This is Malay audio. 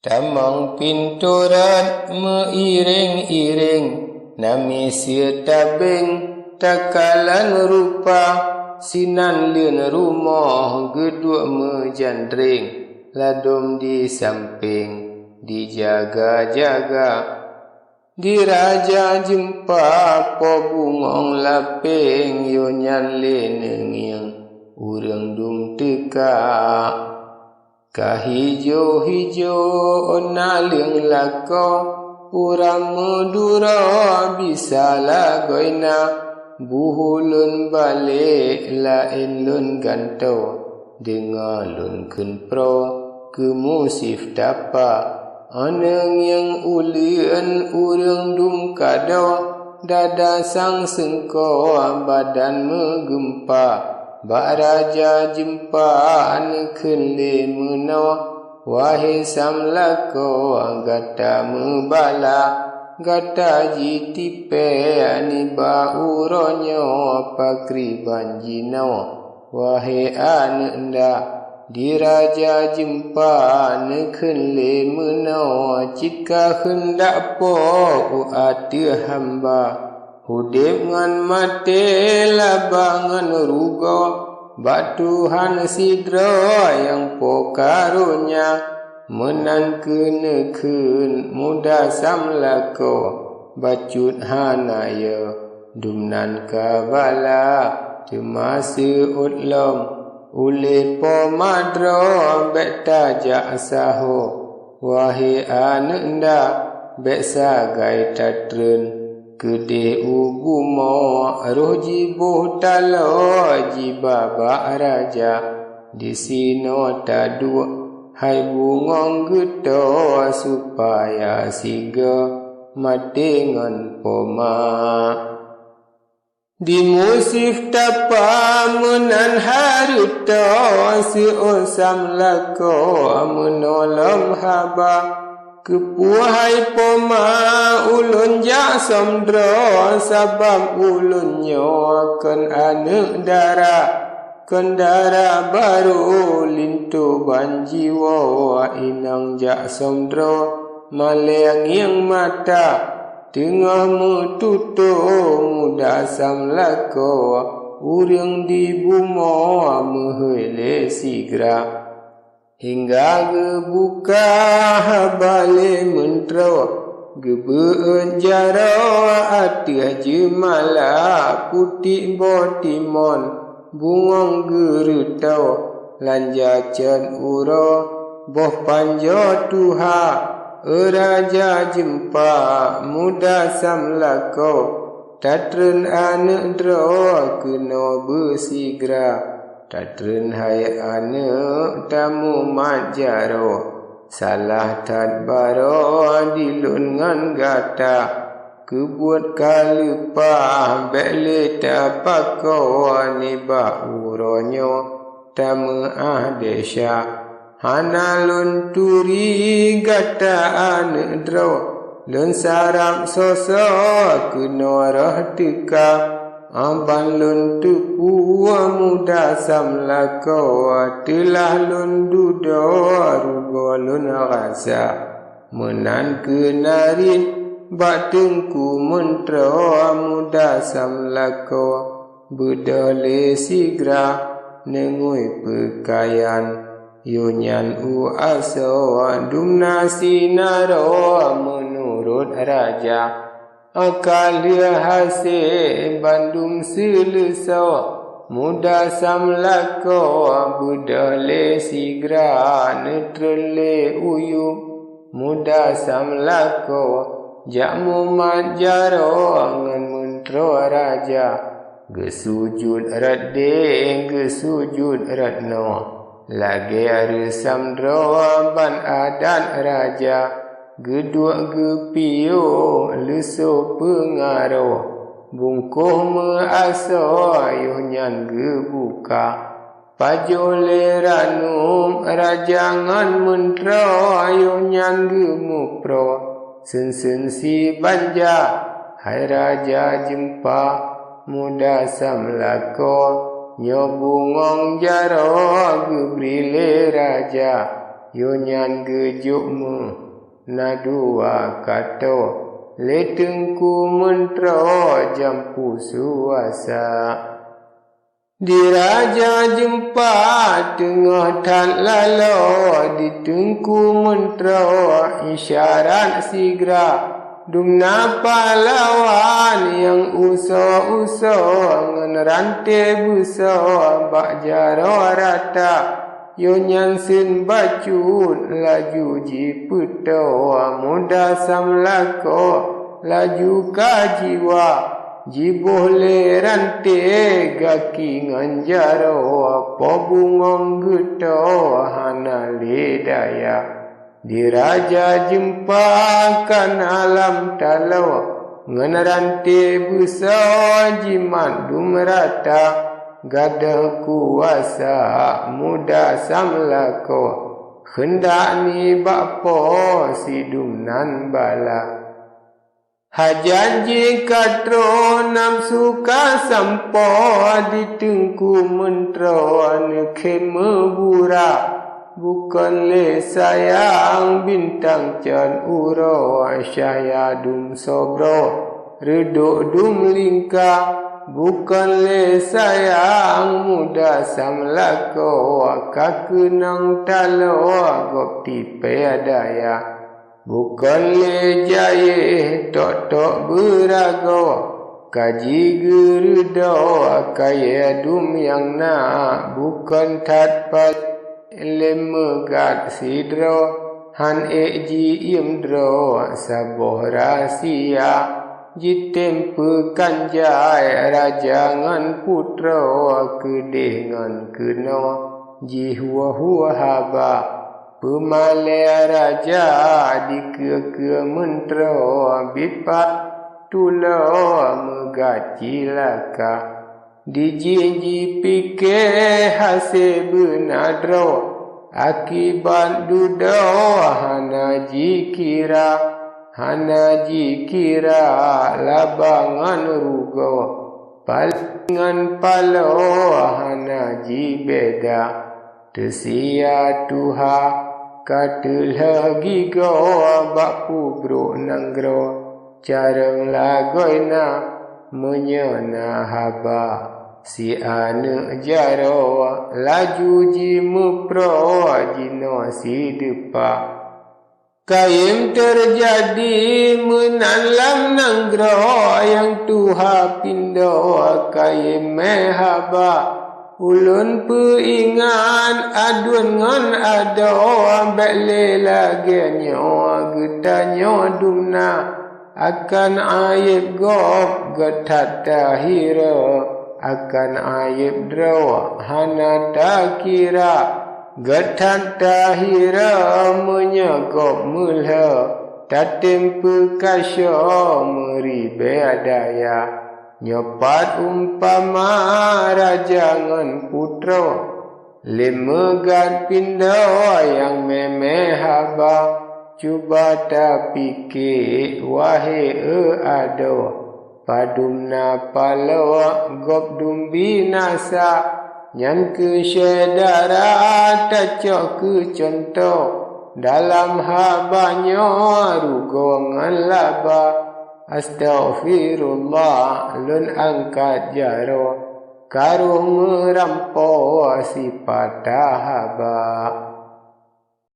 Tamang pinturan meiring-iring, nami sia tabing takalan rupa, sinan lien rumah gedua menjandring, ladum di samping dijaga-jaga. Diraja jempa po bungong laping, yo nyan lenengiang urang dum teka. Kahijo-hijo ona liang lako, urang medura bisa lagoina, buhulun balik lain lun ganto, dengar lun kun pro ke musif dapa. Aneng yang ulian urang dum kado, dada sang sengko badan megempa. Bak raja jempa anekun le menawa, wahai samlako gata mebala, gata jitipe aniba uronyo pakriban jinawa. Wahai anek nda, diraja jempa anekun le menawa, jika hendak po uati hamba. Hudip ngan mati labangan rugo, bak Tuhan sidra yang pokarunya, menan kenekun muda samlako, bacut hanaya dumnan kabala, temasa utlom ule po madro bek tajak saho. Wahai anak nda bek sagai tatren, kede ugumo roh jibuh talo jibaba raja, di sino tadu hai bungong geto supaya siga madengan poma. Di musif tapa menan haruto, si osam lako menolong haba. Kepuhai poma ulun jak samdra, sabab ulun nyo kan anak dara, kendara baru lintu banjiwa, inang jak samdra maleng yang mata, tengah metutu muda samlako, urang di bumo mehele sigra. Hingga gebuka bale mentro, gebeen jaro ati jemala, putih botimon bungong gerutau, lanja can uro boh panjo tuha, raja jempa muda samlako, tatren anak dro kena bersigra. Tatren hai anak tamu majaro, salah tadbaro dilun ngan gata, kebuat kalupa bele tapako niba uronyo tamu desa. Hanalun turi gata anak dro, lun sarap sosok kena rah teka. Abang lun tupu muda samlako, telah lun dudo rugo lun rasa, menan kenarin bak tengku mentro muda samlako, bedale sigra nengui pekaian, yunyan u aso dumna sinaro menurut raja. Akalia hase bandung siluso, muda samlako budale sigra netrele uyu, muda samlako jakmu majaro ngan mentro raja, gesujud radde gesujud ratno, lagi are samdro ban adan raja. Gedua gepio leso pengaruh, bungkuh measo ayuhnyan gebuka. Pajole ranum rajangan mentro ayuhnyan gemupro, sen-sen si banja hai raja jempa muda samlako, nyobungong jaro gebrile raja. yo nyan gejuk me na dua kato le tengku mentro jampu suasa di raja jempa tengah tan lalo di tengku mentro isyarat sigra dumna pahlawan yang uso-uso ngan rantai buso bak jaro rata yo nyan sin bacut laju ji puto muda samlako laju kajiwa ji boleh rantai gaki ngan jaro po bungong geto hana ledaya di raja jempakan alam talau ngan rantai buso jimat dumrata gada kuasa muda samlako hendak ni bakpo sidum nan bala hajanji katro nam suka sampo di tengku mentro nekhe mebura bukan le sayang bintang can uro syaya dum sobro reduk dum lingka bukan le sayang muda samlako kakenang talo gop tipe adaya bukan le jaye tok berago kaji gerudo kaya dum yang na bukan tatpat lemegat sidro han ji imdro saboh rahasia jitempe kanjai raja ngan putra kedeh ngan keno ji hua haba pemale raja dike mentro bipat tulo megaci laka dijinji pike hase benadro akibat dudo hana jikira labangan rugo palingan palo hana jibeda tesia tuha katul lagi go bapu bro nanggro careng lagoina menyana haba si ane jaro laju ji mupro jino si depa kaim terjadi menalam nanggro yang tuha pindo kaim mehaba ulun peingan adun ngan ado bele lagenyo getanyo dumna akan aib gop getat tahira akan aib dro hana takira getat tahira menyegop mulha tatempe kasyo meribe adaya nyopat umpama raja ngan putra lemegat pindo yang memehaba cuba ta pikir wahai ado padumna palawa gop dum binasa nyan ke syedara tacok ke contoh dalam habanyo rugongan laba astaghfirullah lun angkat jaro karuh merampo si patah haba